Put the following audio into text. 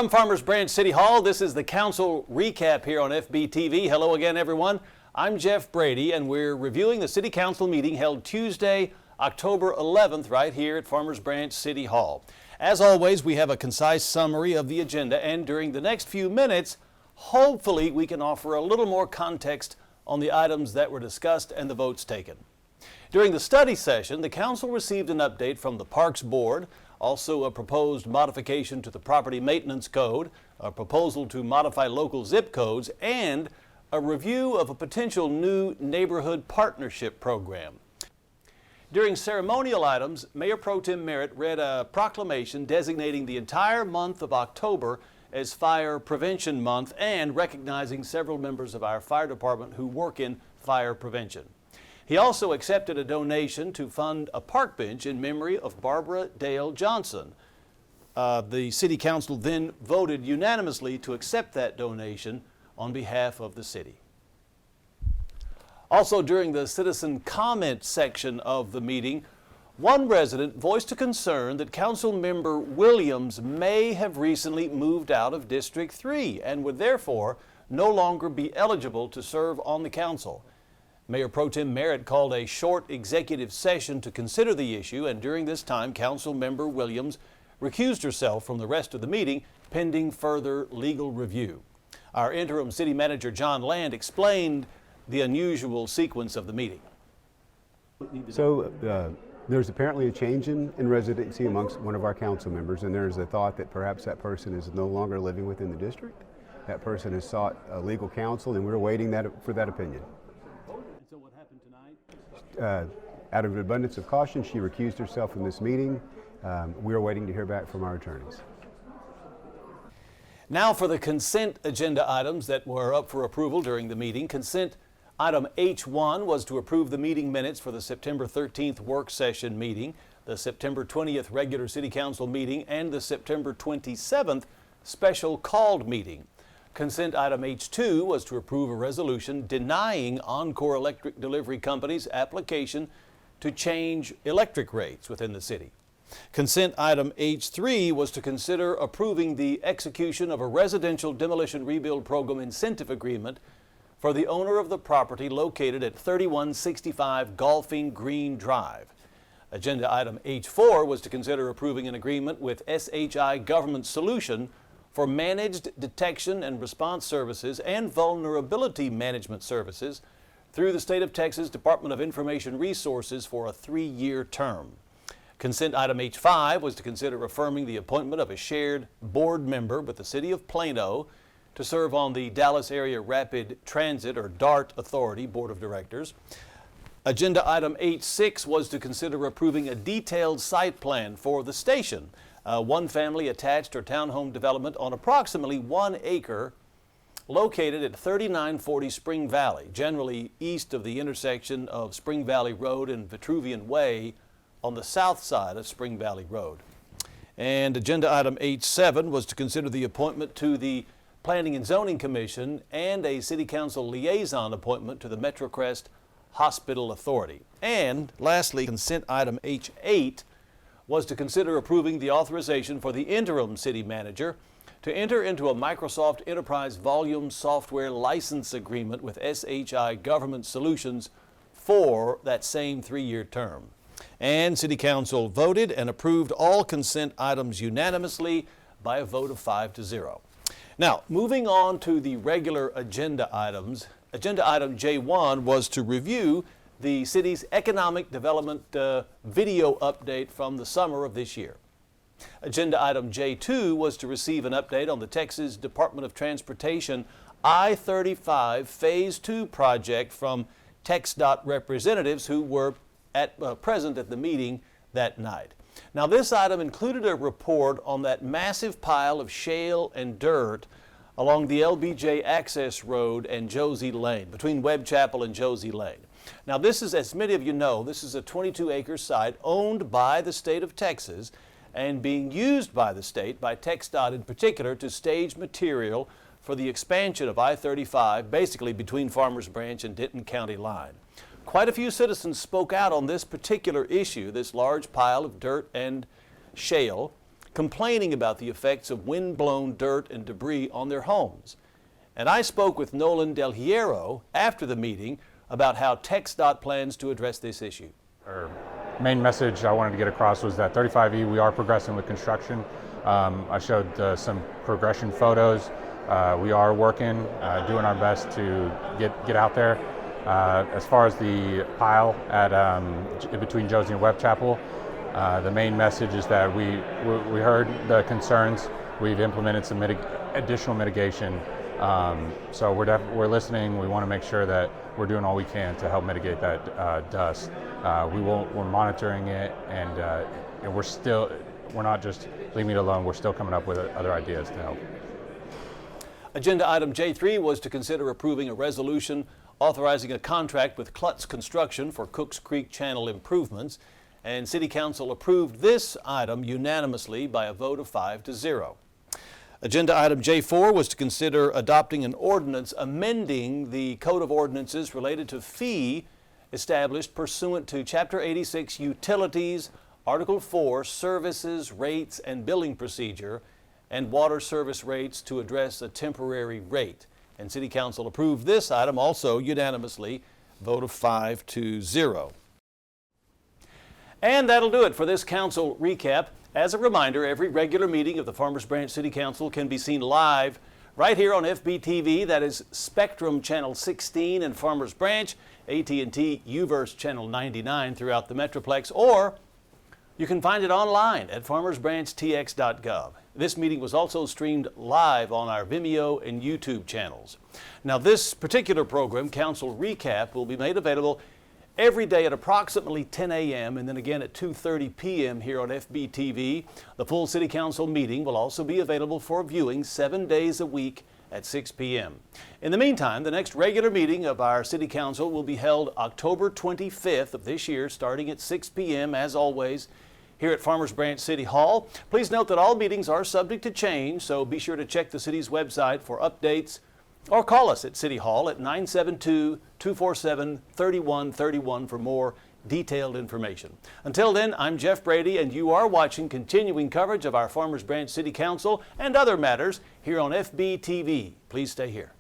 From Farmers Branch City Hall, this is the Council Recap here on FBTV. Hello again, everyone. I'm Jeff Brady, and we're reviewing the City Council meeting held Tuesday, October 11th, right here at Farmers Branch City Hall. As always, we have a concise summary of the agenda, and during the next few minutes, hopefully we can offer a little more context on the items that were discussed and the votes taken. During the study session, the Council received an update from the Parks Board, also a proposed modification to the Property Maintenance Code, a proposal to modify local zip codes, and a review of a potential new neighborhood partnership program. During ceremonial items, Mayor Pro Tem Merritt read a proclamation designating the entire month of October as Fire Prevention Month and recognizing several members of our fire department who work in fire prevention. He also accepted a donation to fund a park bench in memory of Barbara Dale Johnson. The City Council then voted unanimously to accept that donation on behalf of the city. Also, during the citizen comment section of the meeting, one resident voiced a concern that Council Member Williams may have recently moved out of District 3 and would therefore no longer be eligible to serve on the council. Mayor Pro Tem Merritt called a short executive session to consider the issue, and during this time, Council Member Williams recused herself from the rest of the meeting pending further legal review. Our interim city manager, John Land, explained the unusual sequence of the meeting. So there's apparently a change in residency amongst one of our council members, and there's a thought that perhaps that person is no longer living within the district. That person has sought legal counsel, and we're waiting for that opinion. So what happened tonight? Out of an abundance of caution, she recused herself from this meeting. We're waiting to hear back from our attorneys. Now for the consent agenda items that were up for approval during the meeting. Consent item H1 was to approve the meeting minutes for the September 13th work session meeting, the September 20th regular City Council meeting, and the September 27th special called meeting. Consent item H2 was to approve a resolution denying Encore Electric Delivery Company's application to change electric rates within the city. Consent item H3 was to consider approving the execution of a residential demolition rebuild program incentive agreement for the owner of the property located at 3165 Golfing Green Drive. Agenda item H4 was to consider approving an agreement with SHI Government Solution for managed detection and response services and vulnerability management services through the State of Texas Department of Information Resources for a 3-year term. Consent item H5 was to consider affirming the appointment of a shared board member with the City of Plano to serve on the Dallas Area Rapid Transit or DART Authority Board of Directors. Agenda item H6 was to consider approving a detailed site plan for the station, one family attached or townhome development on approximately 1 acre located at 3940 Spring Valley, generally east of the intersection of Spring Valley Road and Vitruvian Way on the south side of Spring Valley Road. And agenda item H7 was to consider the appointment to the Planning and Zoning Commission and a City Council liaison appointment to the MetroCrest Hospital Authority. And lastly, consent item H8 was to consider approving the authorization for the interim city manager to enter into a Microsoft Enterprise Volume Software license agreement with SHI Government Solutions for that same 3-year term. And City Council voted and approved all consent items unanimously by a vote of 5-0. Now, moving on to the regular agenda items, agenda item J1 was to review the city's economic development video update from the summer of this year. Agenda item J2 was to receive an update on the Texas Department of Transportation I-35 Phase 2 project from TxDOT representatives who were present at the meeting that night. Now, this item included a report on that massive pile of shale and dirt along the LBJ Access Road and Josie Lane, between Webb Chapel and Josie Lane. Now, this is, as many of you know, this is a 22-acre site owned by the state of Texas and being used by the state, by TxDOT in particular, to stage material for the expansion of I-35, basically between Farmers Branch and Denton County line. Quite a few citizens spoke out on this particular issue, this large pile of dirt and shale, complaining about the effects of wind-blown dirt and debris on their homes. And I spoke with Nolan Del Hierro after the meeting about how TxDOT plans to address this issue. Our main message I wanted to get across was that 35E, we are progressing with construction. I showed some progression photos. We are working, doing our best to get out there. As far as the pile at between Josie and Webb Chapel, the main message is that we heard the concerns. We've implemented some additional mitigation. So we're listening. We want to make sure that we're doing all we can to help mitigate that dust. We're monitoring it, and we're not just leaving it alone. We're still coming up with other ideas to help. Agenda item J3 was to consider approving a resolution authorizing a contract with Klutz Construction for Cooks Creek Channel improvements, and City Council approved this item unanimously by a vote of 5-0. Agenda item J4 was to consider adopting an ordinance amending the Code of Ordinances related to fee established pursuant to Chapter 86 Utilities, Article 4 Services, Rates, and Billing Procedure, and water service rates to address a temporary rate. And City Council approved this item also unanimously, vote of 5-0. And that'll do it for this council recap. As a reminder, every regular meeting of the Farmers Branch City Council can be seen live right here on FBTV. That is Spectrum Channel 16 in Farmers Branch, AT&T UVerse Channel 99 throughout the Metroplex, or you can find it online at farmersbranchtx.gov. This meeting was also streamed live on our Vimeo and YouTube channels. Now, this particular program, Council Recap, will be made available every day at approximately 10 a.m. and then again at 2:30 p.m. here on FBTV. The full City Council meeting will also be available for viewing 7 days a week at 6 p.m. In the meantime, the next regular meeting of our City Council will be held October 25th of this year, starting at 6 p.m. as always here at Farmers Branch City Hall. Please note that all meetings are subject to change, so be sure to check the city's website for updates or call us at City Hall at 972-247-3131 for more detailed information. Until then, I'm Jeff Brady, and you are watching continuing coverage of our Farmers Branch City Council and other matters here on FBTV. Please stay here.